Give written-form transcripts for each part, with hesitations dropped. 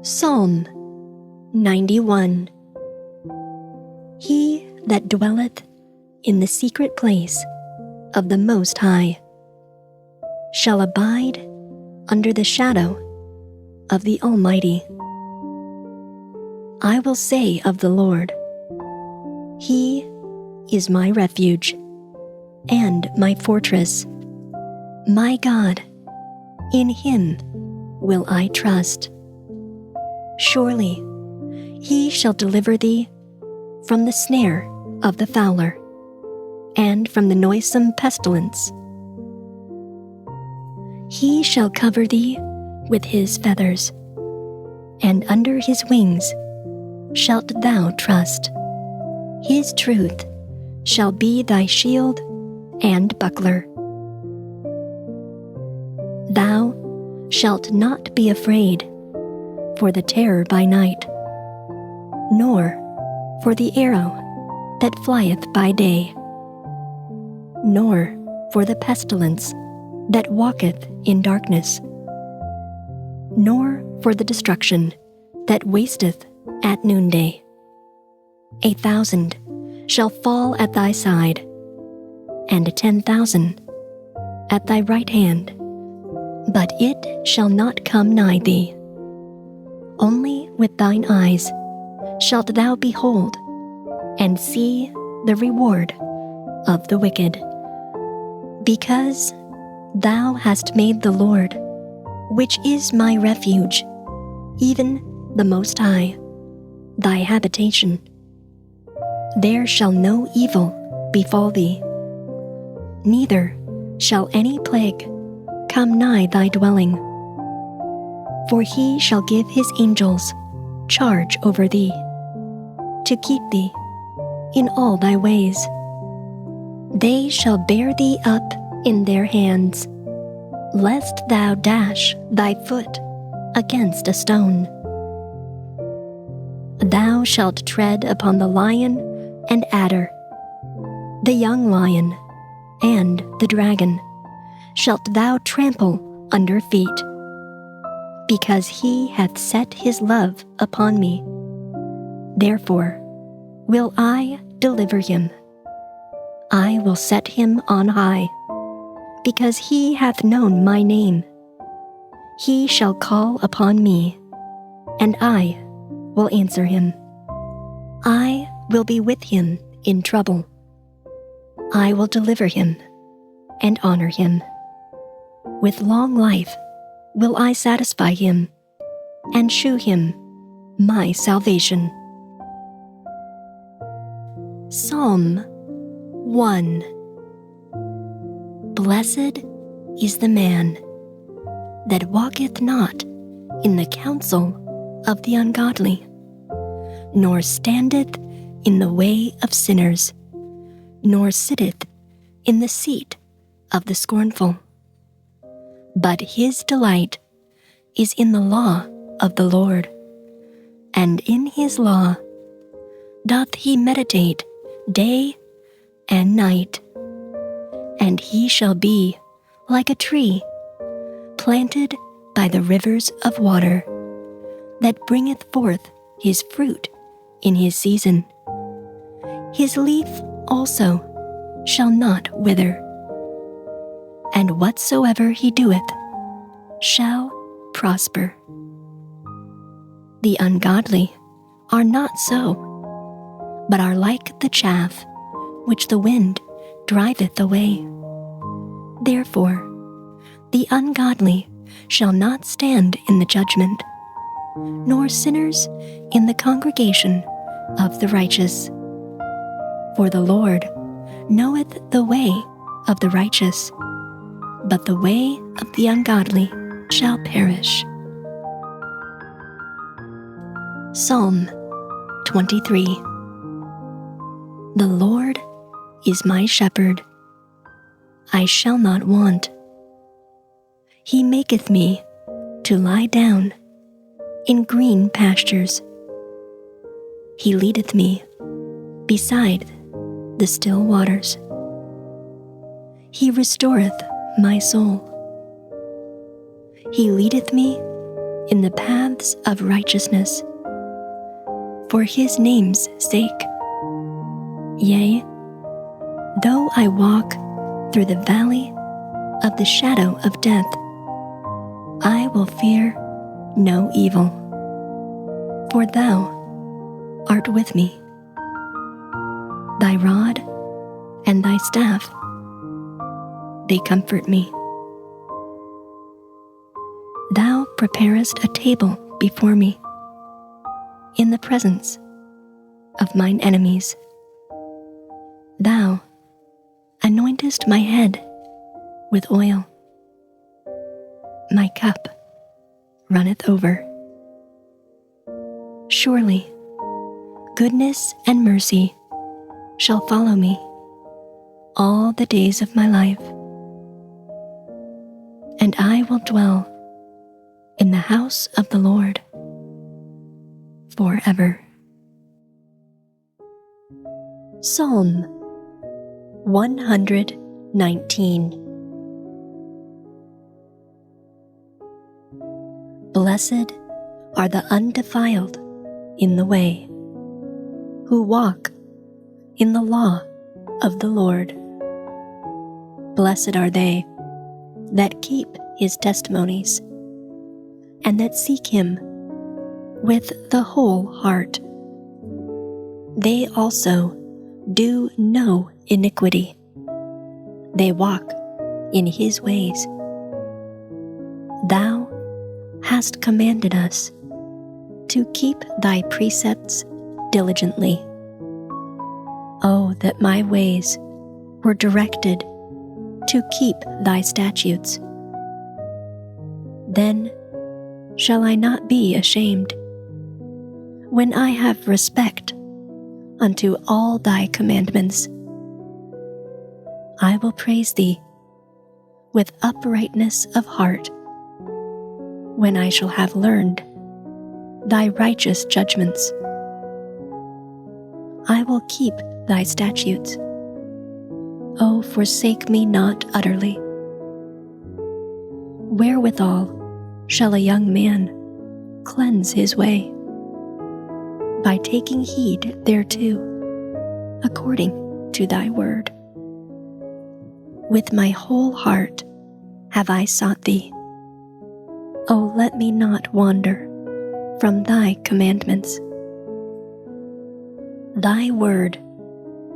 Psalm 91. He that dwelleth in the secret place of the Most High shall abide under the shadow of the Almighty. I will say of the Lord, He is my refuge and my fortress, my God, in Him will I trust. Surely He shall deliver thee from the snare of the fowler and from the noisome pestilence. He shall cover thee with His feathers, and under His wings shalt thou trust. His truth shall be thy shield and buckler. Thou shalt not be afraid for the terror by night, nor for the arrow that flieth by day, nor for the pestilence that walketh in darkness, nor for the destruction that wasteth at noonday. 1,000 shall fall at thy side, and 10,000 at thy right hand, but it shall not come nigh thee. Only with thine eyes shalt thou behold and see the reward of the wicked. Because thou hast made the Lord, which is my refuge, even the Most High, thy habitation. There shall no evil befall thee, neither shall any plague come nigh thy dwelling. For He shall give His angels charge over thee, to keep thee in all thy ways. They shall bear thee up in their hands, lest thou dash thy foot against a stone. Thou shalt tread upon the lion and adder, the young lion and the dragon shalt thou trample under feet. Because He hath set His love upon me, therefore will I deliver him. I will set him on high, because He hath known my name. He shall call upon me, and I will answer him. I will be with him in trouble. I will deliver him and honor him. With long life will I satisfy him and shew him my salvation. Psalm 1. Blessed is the man that walketh not in the counsel of the ungodly, nor standeth in the way of sinners, nor sitteth in the seat of the scornful. But his delight is in the law of the Lord, and in His law doth he meditate day and night. And he shall be like a tree planted by the rivers of water, that bringeth forth his fruit in his season. His leaf also shall not wither, and whatsoever he doeth shall prosper. The ungodly are not so, but are like the chaff which the wind driveth away. Therefore the ungodly shall not stand in the judgment, nor sinners in the congregation of the righteous. For the Lord knoweth the way of the righteous, but the way of the ungodly shall perish. Psalm 23. The Lord is my shepherd, I shall not want. He maketh me to lie down in green pastures. He leadeth me beside the still waters. He restoreth my soul. He leadeth me in the paths of righteousness, for his name's sake. Yea, though I walk through the valley of the shadow of death, I will fear no evil, for thou art with me. Thy rod and thy staff, they comfort me. Thou preparest a table before me in the presence of mine enemies. Thou anointest my head with oil. My cup runneth over. Surely goodness and mercy shall follow me all the days of my life, and I will dwell in the house of the Lord forever. Psalm 119. Blessed are the undefiled in the way, who walk in the law of the Lord. Blessed are they that keep his testimonies, and that seek him with the whole heart. They also do no iniquity. They walk in his ways. Thou hast commanded us to keep thy precepts diligently. Oh, that my ways were directed to keep thy statutes. Then shall I not be ashamed, when I have respect unto all thy commandments. I will praise thee with uprightness of heart, when I shall have learned thy righteous judgments. I will keep thy statutes. O forsake me not utterly. Wherewithal shall a young man cleanse his way? By taking heed thereto, according to thy word. With my whole heart have I sought thee. O let me not wander from thy commandments. Thy word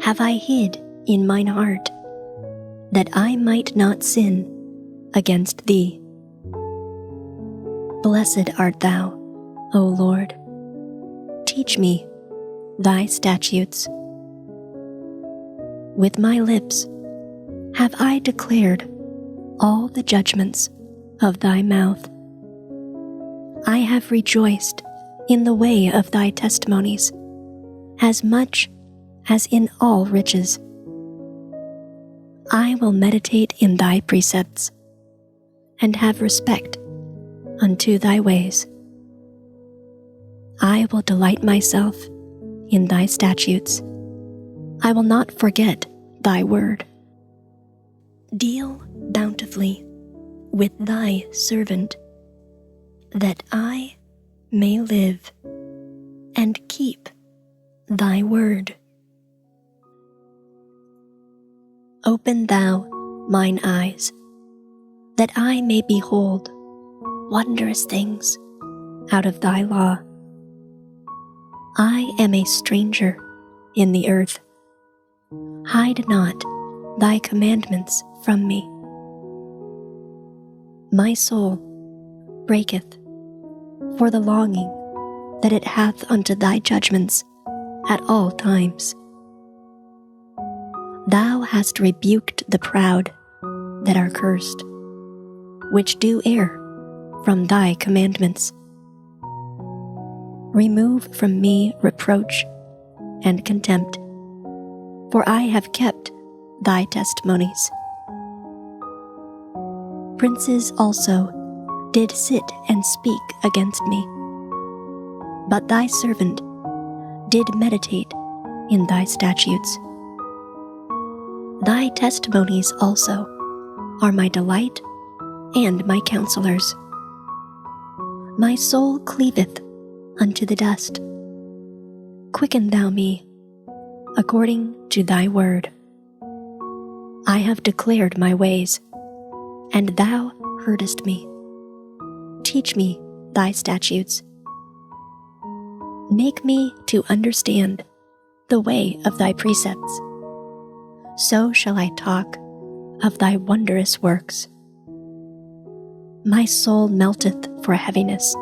have I hid in mine heart, that I might not sin against thee. Blessed art thou, O Lord. Teach me thy statutes. With my lips have I declared all the judgments of thy mouth. I have rejoiced in the way of thy testimonies, as much as in all riches. I will meditate in thy precepts, and have respect unto thy ways. I will delight myself in thy statutes. I will not forget thy word. Deal bountifully with thy servant, that I may live and keep thy word. Open thou mine eyes, that I may behold wondrous things out of thy law. I am a stranger in the earth. Hide not thy commandments from me. My soul breaketh for the longing that it hath unto thy judgments at all times. Thou hast rebuked the proud that are cursed, which do err from thy commandments. Remove from me reproach and contempt, for I have kept thy testimonies. Princes also did sit and speak against me, but thy servant did meditate in thy statutes. Thy testimonies also are my delight and my counselors. My soul cleaveth unto the dust. Quicken thou me according to thy word. I have declared my ways, and thou heardest me. Teach me thy statutes. Make me to understand the way of thy precepts. So shall I talk of thy wondrous works. My soul melteth for heaviness.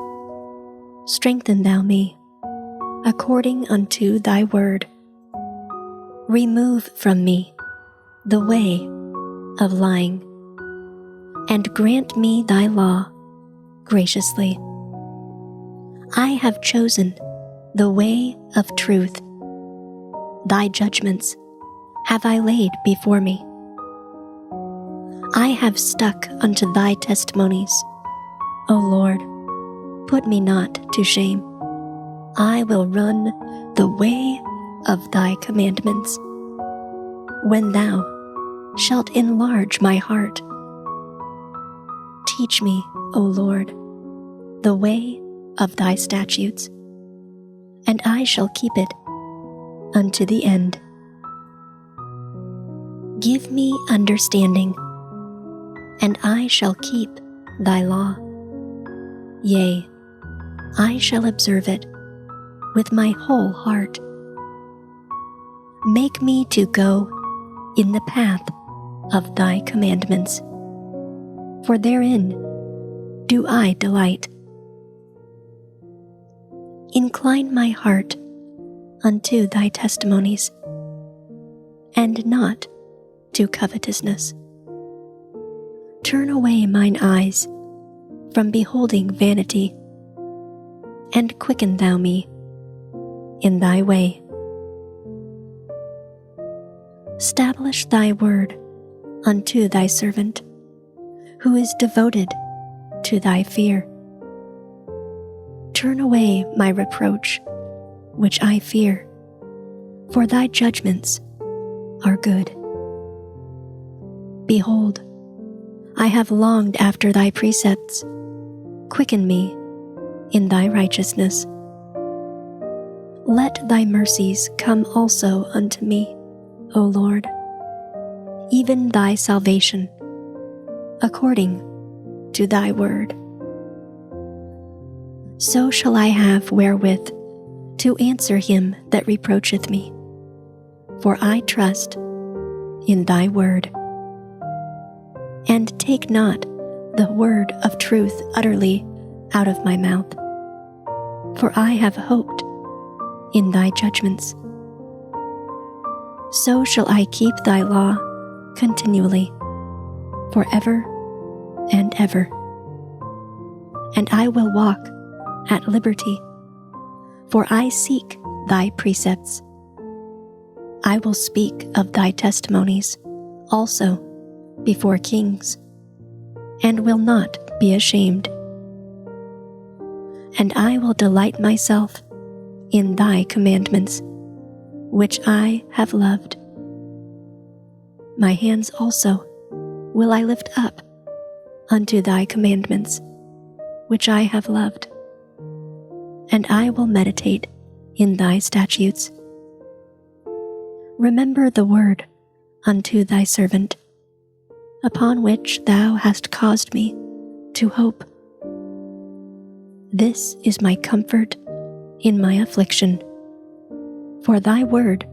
Strengthen thou me according unto thy word. Remove from me the way of lying, and grant me thy law graciously. I have chosen the way of truth. Thy judgments have I laid before me. I have stuck unto thy testimonies. O Lord, put me not to shame. I will run the way of thy commandments. When thou shalt enlarge my heart, teach me, O Lord, the way of thy statutes, and I shall keep it unto the end. Give me understanding, and I shall keep thy law. Yea, I shall observe it with my whole heart. Make me to go in the path of thy commandments, for therein do I delight. Incline my heart unto thy testimonies, and not to covetousness. Turn away mine eyes from beholding vanity, and quicken thou me in thy way. Establish thy word unto thy servant, who is devoted to thy fear. Turn away my reproach, which I fear, for thy judgments are good. Behold, I have longed after thy precepts. Quicken me in thy righteousness. Let thy mercies come also unto me, O Lord, even thy salvation, according to thy word. So shall I have wherewith to answer him that reproacheth me, for I trust in thy word. And take not the word of truth utterly out of my mouth, for I have hoped in thy judgments. So shall I keep thy law continually, forever and ever. And I will walk at liberty, for I seek thy precepts. I will speak of thy testimonies also before kings, and will not be ashamed. And I will delight myself in thy commandments, which I have loved. My hands also will I lift up unto thy commandments, which I have loved. And I will meditate in thy statutes. Remember the word unto thy servant, upon which thou hast caused me to hope. This is my comfort in my affliction, for thy word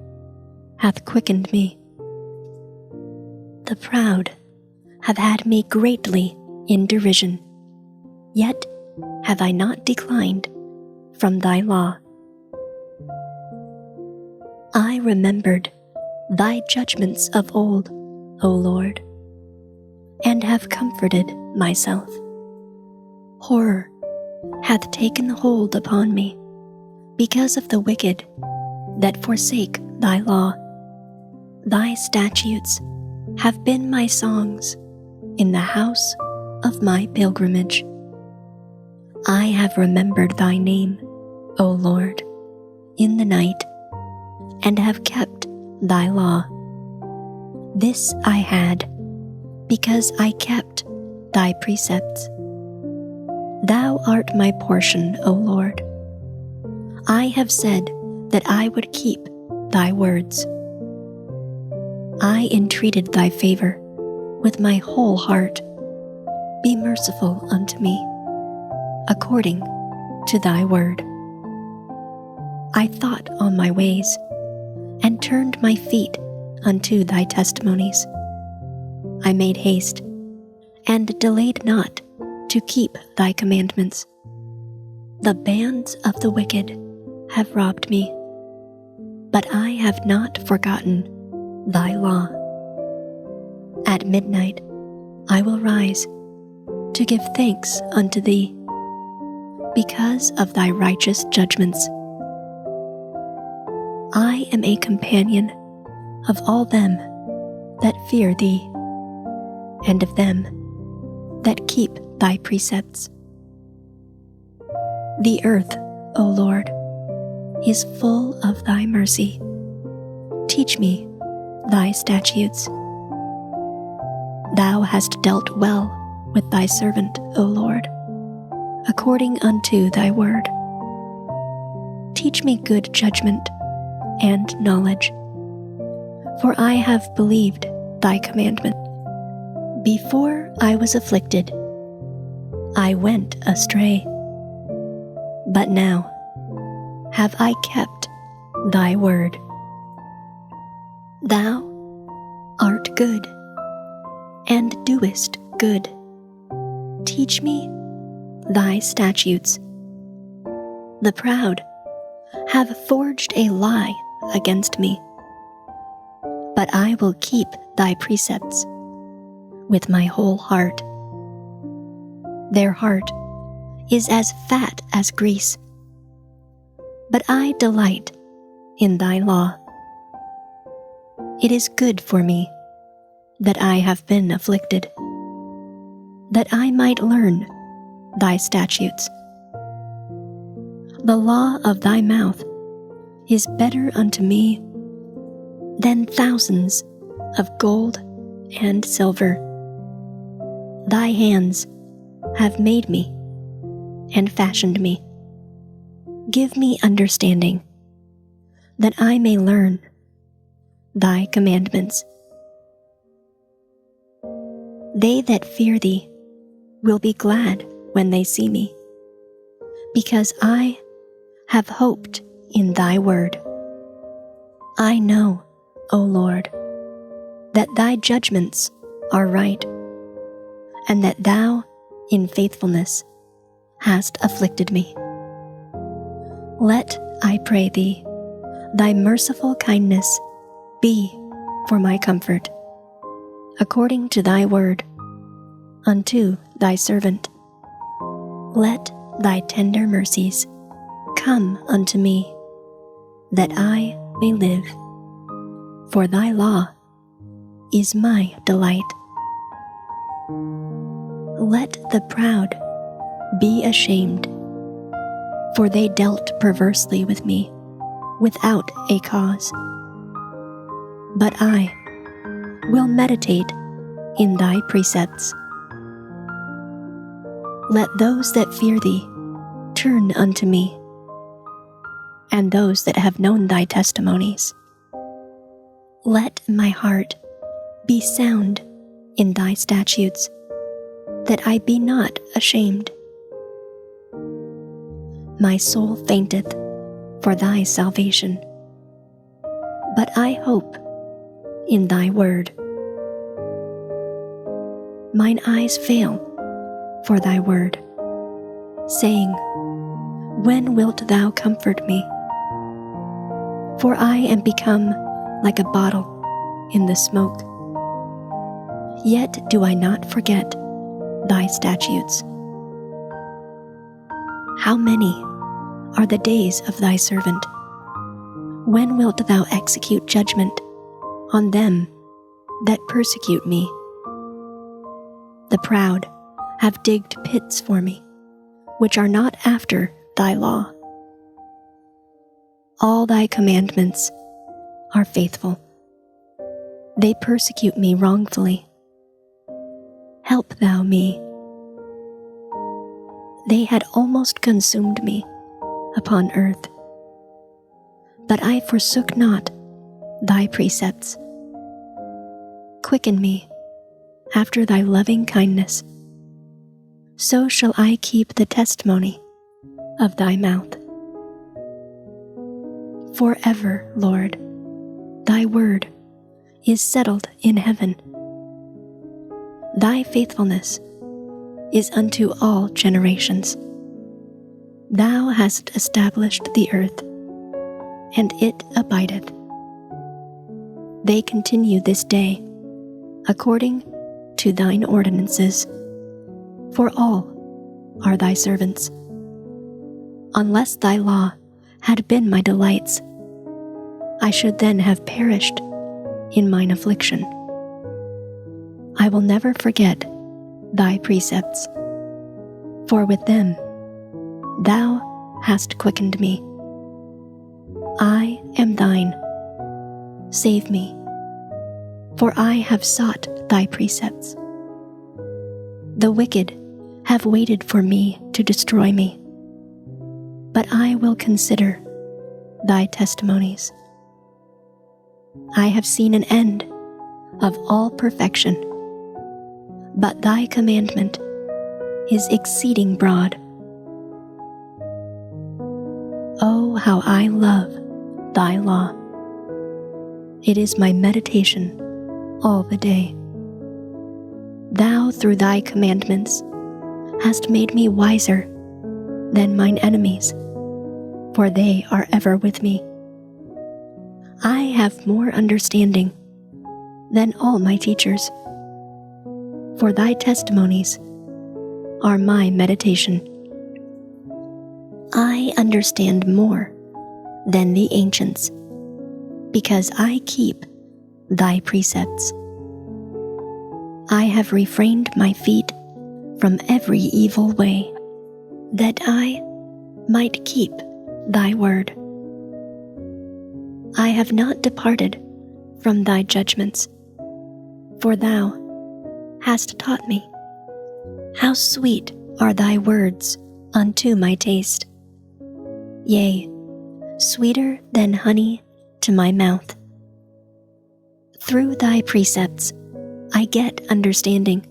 hath quickened me. The proud have had me greatly in derision, yet have I not declined from thy law. I remembered thy judgments of old, O Lord, and have comforted myself. Horror hath taken hold upon me because of the wicked that forsake thy law. Thy statutes have been my songs in the house of my pilgrimage. I have remembered thy name, O Lord, in the night, and have kept thy law. This I had, because I kept thy precepts. Thou art my portion, O Lord. I have said that I would keep thy words. I entreated thy favor with my whole heart. Be merciful unto me, according to thy word. I thought on my ways, and turned my feet unto thy testimonies. I made haste, and delayed not to keep thy commandments. The bands of the wicked have robbed me, but I have not forgotten thy law. At midnight I will rise to give thanks unto thee, because of thy righteous judgments. I am a companion of all them that fear thee, and of them that keep thy precepts. The earth, O Lord, is full of thy mercy. Teach me thy statutes. Thou hast dealt well with thy servant, O Lord, according unto thy word. Teach me good judgment and knowledge, for I have believed thy commandment. Before I was afflicted, I went astray, but now have I kept thy word. Thou art good, and doest good. Teach me thy statutes. The proud have forged a lie against me, but I will keep thy precepts with my whole heart. Their heart is as fat as grease, but I delight in thy law. It is good for me that I have been afflicted, that I might learn thy statutes. The law of thy mouth is better unto me than thousands of gold and silver. Thy hands have made me and fashioned me. Give me understanding, that I may learn thy commandments. They that fear thee will be glad when they see me, because I have hoped in thy word. I know, O Lord, that thy judgments are right, and that thou in faithfulness hast afflicted me. Let, I pray thee, thy merciful kindness be for my comfort, according to thy word, unto thy servant. Let thy tender mercies come unto me, that I may live, for thy law is my delight. Let the proud be ashamed, for they dealt perversely with me without a cause. But I will meditate in thy precepts. Let those that fear thee turn unto me, and those that have known thy testimonies. Let my heart be sound in thy statutes, that I be not ashamed. My soul fainteth for thy salvation, but I hope in thy word. Mine eyes fail for thy word, saying, when wilt thou comfort me? For I am become like a bottle in the smoke. Yet do I not forget thy statutes. How many are the days of thy servant? When wilt thou execute judgment on them that persecute me? The proud have digged pits for me, which are not after thy law. All thy commandments are faithful. They persecute me wrongfully. Help thou me. they had almost consumed me upon earth. But I forsook not thy precepts. Quicken me after thy loving kindness. So shall I keep the testimony of thy mouth. Forever, Lord, thy word is settled in heaven. Thy faithfulness is unto all generations. Thou hast established the earth, and it abideth. They continue this day according to thine ordinances, for all are thy servants. Unless thy law had been my delights, I should then have perished in mine affliction. I will never forget thy precepts, for with them thou hast quickened me. I am thine. Save me, for I have sought thy precepts. The wicked have waited for me to destroy me, but I will consider thy testimonies. I have seen an end of all perfection, but thy commandment is exceeding broad. Oh, how I love thy law! It is my meditation all the day. Thou, through thy commandments, hast made me wiser than mine enemies, for they are ever with me. I have more understanding than all my teachers, for thy testimonies are my meditation. I understand more than the ancients, because I keep thy precepts. I have refrained my feet from every evil way, that I might keep thy word. I have not departed from thy judgments, for thou hast taught me. How sweet are thy words unto my taste, yea, sweeter than honey to my mouth. Through thy precepts I get understanding.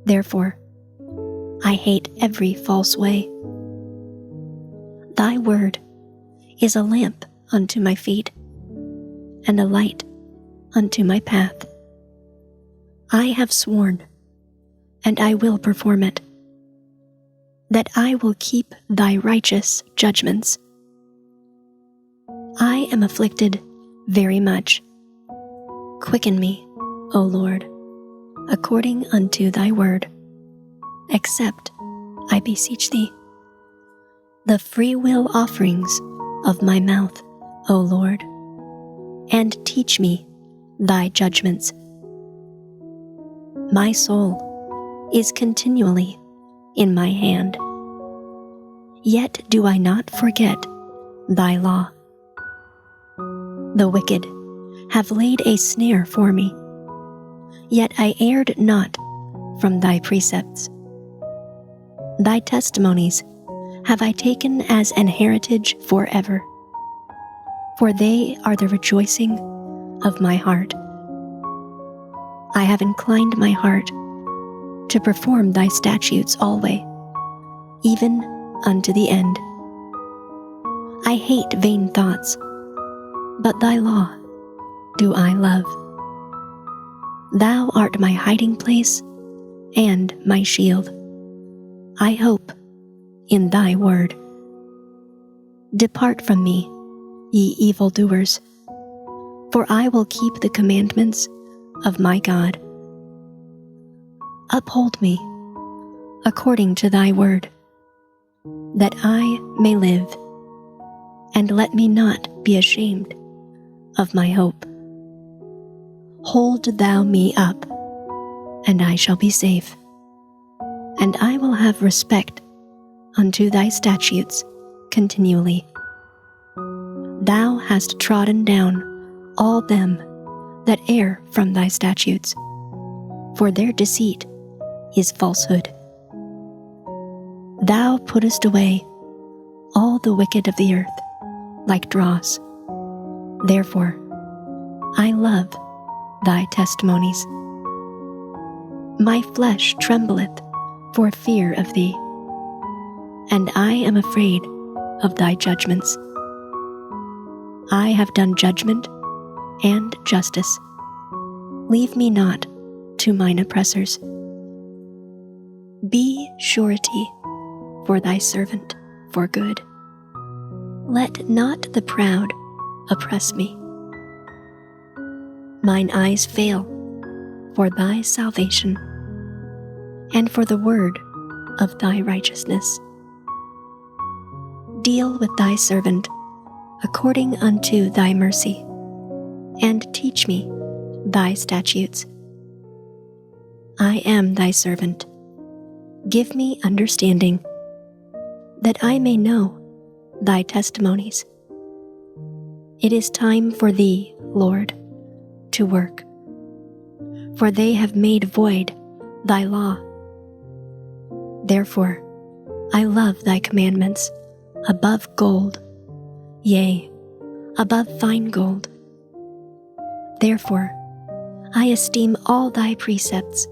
Therefore, I hate every false way. Thy word is a lamp unto my feet, and a light unto my path. I have sworn, and I will perform it, that I will keep thy righteous judgments. I am afflicted very much. Quicken me, O Lord, according unto thy word. Accept, I beseech thee, the free will offerings of my mouth, O Lord, and teach me thy judgments. My soul is continually in my hand, yet do I not forget thy law. The wicked have laid a snare for me, yet I erred not from thy precepts. Thy testimonies have I taken as an heritage forever, for they are the rejoicing of my heart. I have inclined my heart to perform thy statutes alway, even unto the end. I hate vain thoughts, but thy law do I love. Thou art my hiding place and my shield. I hope in thy word. Depart from me, ye evildoers, for I will keep the commandments of my God. Uphold me according to thy word, that I may live, and let me not be ashamed of my hope. Hold thou me up, and I shall be safe, and I will have respect unto thy statutes continually. Thou hast trodden down all them that err from thy statutes, for their deceit is falsehood. Thou puttest away all the wicked of the earth like dross. Therefore, I love thy testimonies. My flesh trembleth for fear of thee, and I am afraid of thy judgments. I have done judgment and justice. Leave me not to mine oppressors. Be surety for thy servant for good. Let not the proud oppress me. Mine eyes fail for thy salvation, and for the word of thy righteousness. Deal with thy servant according unto thy mercy, and teach me thy statutes. I am thy servant. Give me understanding, that I may know thy testimonies. It is time for thee, Lord, to work, for they have made void thy law. Therefore, I love thy commandments above gold, yea, above fine gold. Therefore, I esteem all thy precepts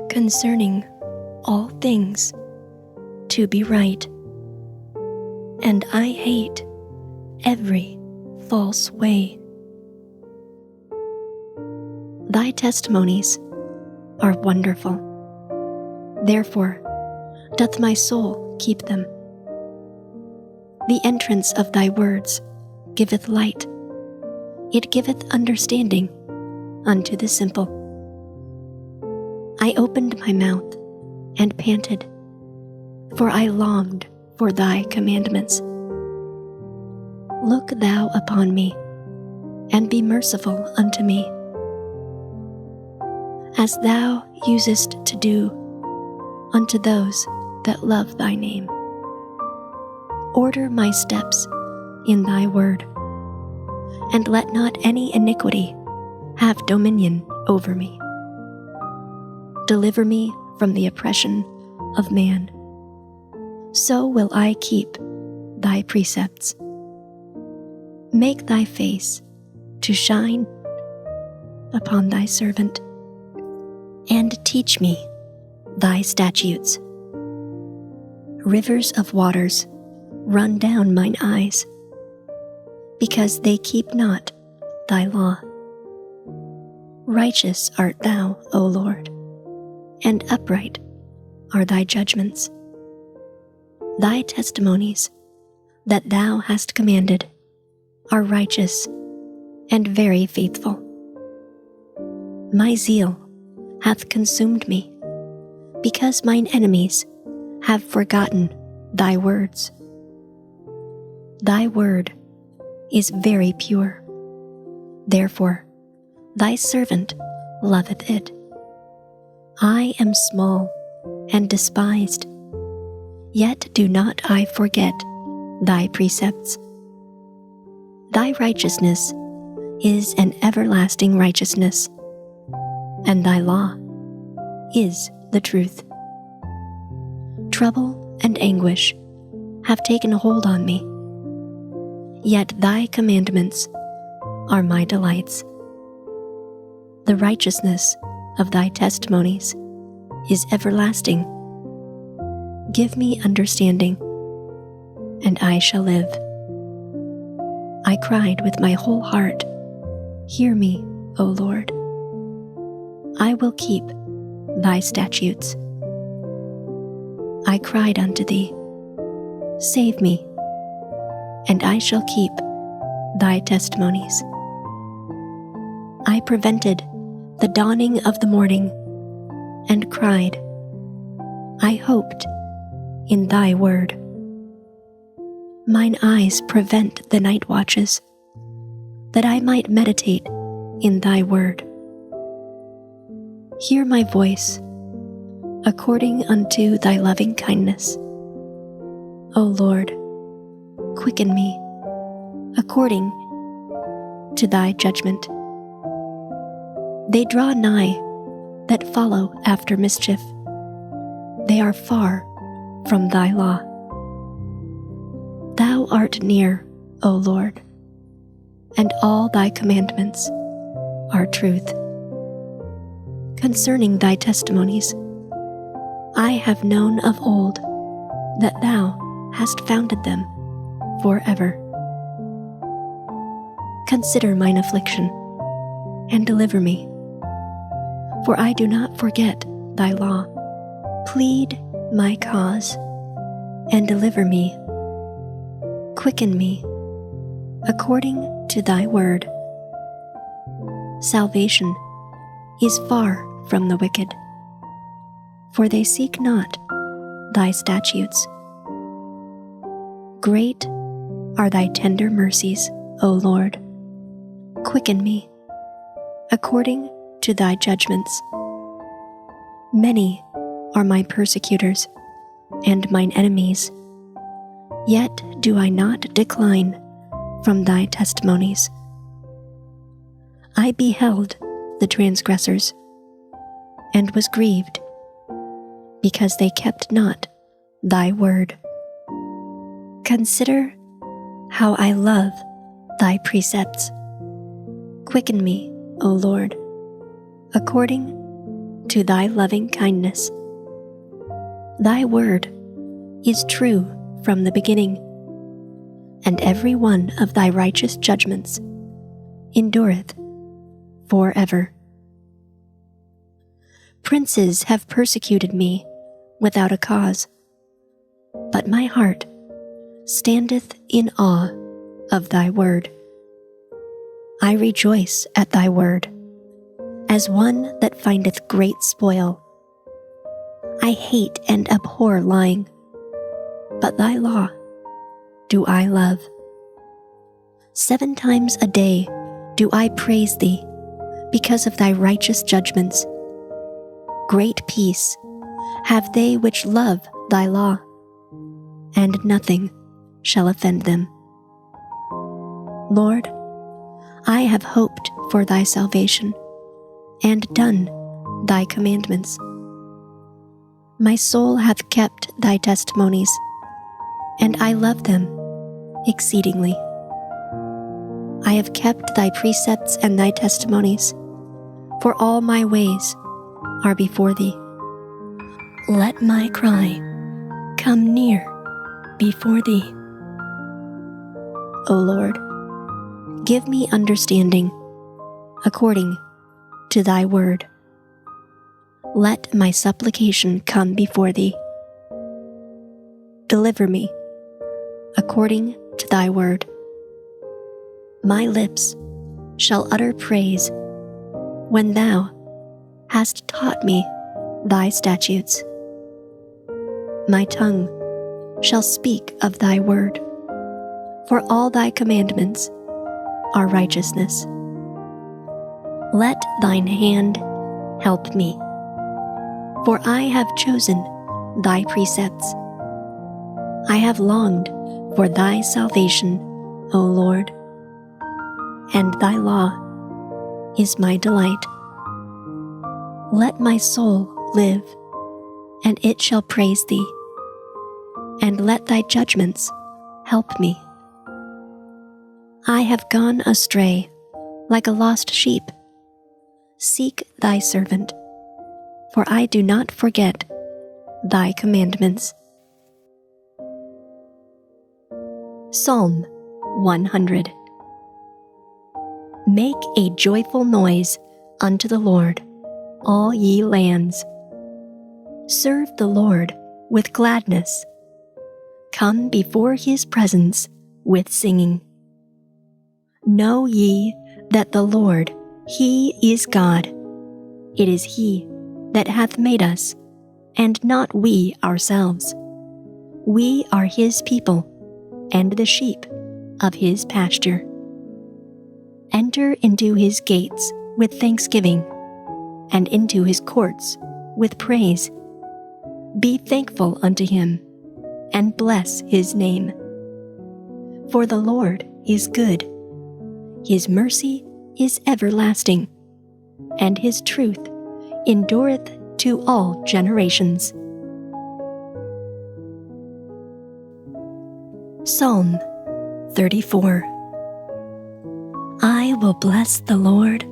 concerning all things to be right, and I hate every false way. Thy testimonies are wonderful. Therefore doth my soul keep them. The entrance of thy words giveth light. It giveth understanding unto the simple. I opened my mouth and panted, for I longed for thy commandments. Look thou upon me, and be merciful unto me, as thou usest to do unto those that love thy name. Order my steps in thy word, and let not any iniquity have dominion over me. Deliver me from the oppression of man. So will I keep thy precepts. Make thy face to shine upon thy servant, and teach me thy statutes. Rivers of waters run down mine eyes, because they keep not thy law. Righteous art thou, O Lord, and upright are thy judgments. Thy testimonies that thou hast commanded are righteous and very faithful. My zeal hath consumed me, because mine enemies have forgotten thy words. Thy word is very pure. Therefore, thy servant loveth it. I am small and despised, yet do not I forget thy precepts. Thy righteousness is an everlasting righteousness, and thy law is the truth. Trouble and anguish have taken hold on me, yet thy commandments are my delights. The righteousness of thy testimonies is everlasting. Give me understanding, and I shall live. I cried with my whole heart, hear me, O Lord. I will keep thy statutes. I cried unto thee, save me, and I shall keep thy testimonies. I prevented the dawning of the morning, and cried, I hoped in thy word. Mine eyes prevent the night watches, that I might meditate in thy word. Hear my voice, according unto thy loving kindness. O Lord, quicken me, according to thy judgment. They draw nigh that follow after mischief. They are far from thy law. Thou art near, O Lord, and all thy commandments are truth. Concerning thy testimonies, I have known of old that thou hast founded them forever. Consider mine affliction, and deliver me, for I do not forget thy law. Plead my cause, and deliver me. Quicken me, according to thy word. Salvation is far from the wicked, for they seek not thy statutes. Great are thy tender mercies, O Lord. Quicken me, according to thy judgments. Many are my persecutors and mine enemies, yet do I not decline from thy testimonies. I beheld the transgressors, and was grieved, because they kept not thy word. Consider how I love thy precepts. Quicken me, O Lord, according to thy loving kindness. Thy word is true from the beginning, and every one of thy righteous judgments endureth forever. Princes have persecuted me without a cause, but my heart standeth in awe of thy word. I rejoice at thy word, as one that findeth great spoil. I hate and abhor lying, but thy law do I love. 7 times a day do I praise thee, because of thy righteous judgments. Great peace have they which love thy law, and nothing shall offend them. Lord, I have hoped for thy salvation, and done thy commandments. My soul hath kept thy testimonies, and I love them exceedingly. I have kept thy precepts and thy testimonies, for all my ways are before thee. Let my cry come near before thee. O Lord, give me understanding according to thy word. Let my supplication come before thee. Deliver me according to thy word. My lips shall utter praise when thou hast taught me thy statutes. My tongue shall speak of thy word, for all thy commandments are righteousness. Let thine hand help me, for I have chosen thy precepts. I have longed for thy salvation, O Lord, and thy law is my delight. Let my soul live, and it shall praise thee, and let thy judgments help me. I have gone astray like a lost sheep. Seek thy servant, for I do not forget thy commandments. Psalm 100. Make a joyful noise unto the Lord, all ye lands. Serve the Lord with gladness. Come before his presence with singing. Know ye that the Lord, he is God. It is he that hath made us, and not we ourselves. We are his people, and the sheep of his pasture. Enter into his gates with thanksgiving, and into his courts with praise. Be thankful unto him, and bless his name. For the Lord is good. His mercy is everlasting, and his truth endureth to all generations. Psalm 34. I will bless the Lord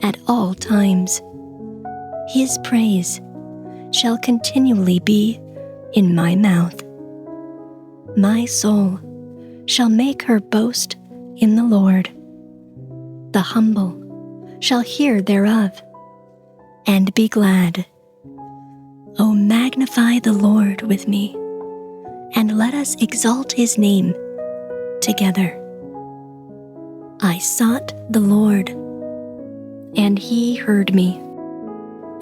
at all times. His praise shall continually be in my mouth. My soul shall make her boast in the Lord. The humble shall hear thereof and be glad. O magnify the Lord with me, and let us exalt his name together. I sought the Lord, and he heard me,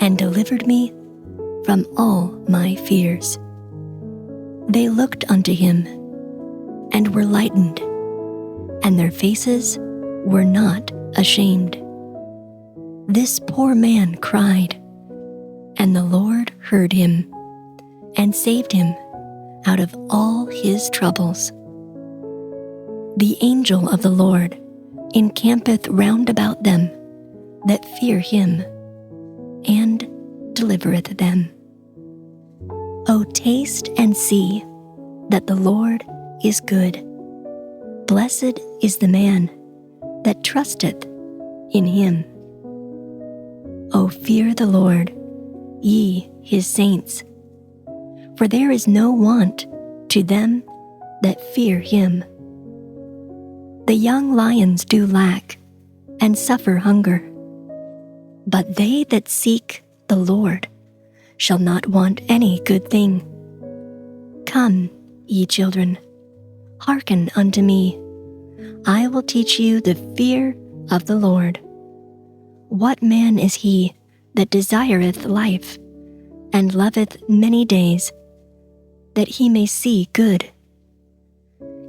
and delivered me from all my fears. They looked unto him, and were lightened, and their faces were not ashamed. This poor man cried, and the Lord heard him, and saved him out of all his troubles. The angel of the Lord encampeth round about them that fear him, and delivereth them. O taste and see that the Lord is good. Blessed is the man that trusteth in him. O fear the Lord, ye his saints, for there is no want to them that fear him. The young lions do lack and suffer hunger, but they that seek the Lord shall not want any good thing. Come, ye children, hearken unto me. I will teach you the fear of the Lord. What man is he that desireth life, and loveth many days, that he may see good?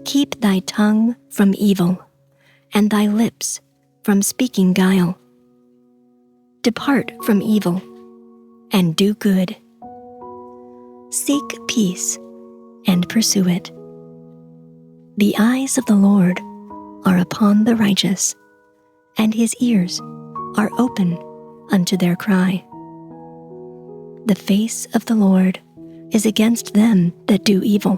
Keep thy tongue from evil, and thy lips from speaking guile. Depart from evil, and do good. Seek peace, and pursue it. The eyes of the Lord are upon the righteous, and his ears are open unto their cry. The face of the Lord is against them that do evil,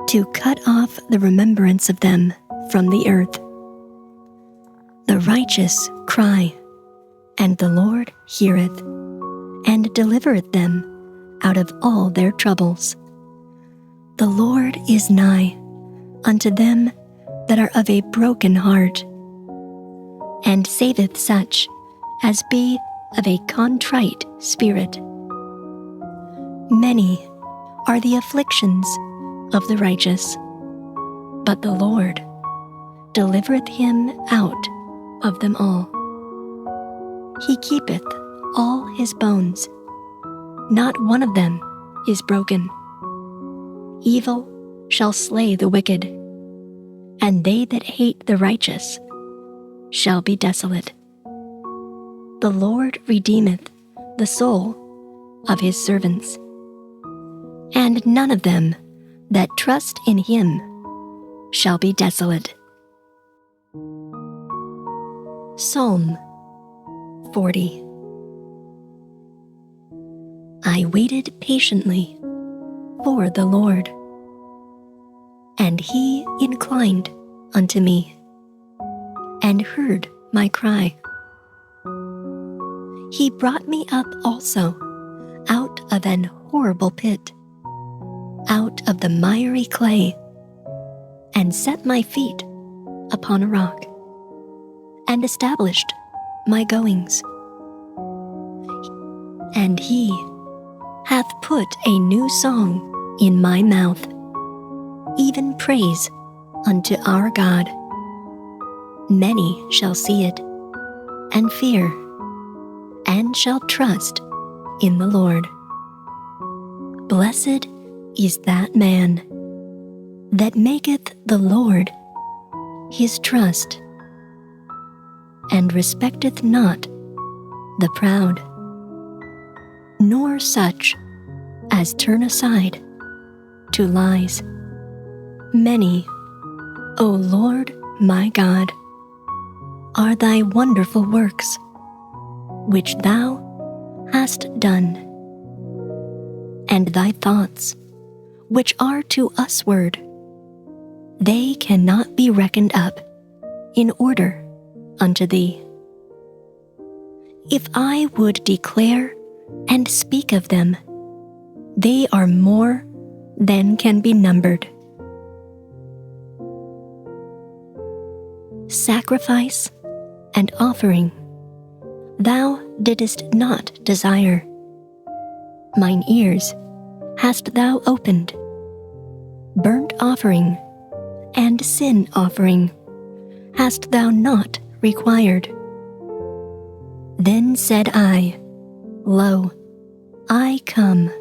to cut off the remembrance of them from the earth. The righteous cry, and the Lord heareth, and delivereth them out of all their troubles. The Lord is nigh unto them that are of a broken heart, and saveth such as be of a contrite spirit. Many are the afflictions of the righteous, but the Lord delivereth him out of them all. He keepeth all his bones, not one of them is broken. Evil shall slay the wicked, and they that hate the righteous shall be desolate. The Lord redeemeth the soul of his servants, and none of them that trust in him shall be desolate. Psalm 40. I waited patiently for the Lord, and he inclined unto me, and heard my cry. He brought me up also out of an horrible pit, out of the miry clay, and set my feet upon a rock, and established my goings. And he hath put a new song in my mouth, even praise unto our God. Many shall see it, and fear, and shall trust in the Lord. Blessed is that man that maketh the Lord his trust, and respecteth not the proud, nor such as turn aside to lies. Many, O Lord my God, are thy wonderful works, which thou hast done, and thy thoughts, which are to usward they cannot be reckoned up in order unto thee. If I would declare and speak of them, they are more than can be numbered. Sacrifice and offering thou didst not desire. Mine ears hast thou opened. Burnt offering and sin offering hast thou not required. Then said I, Lo, I come.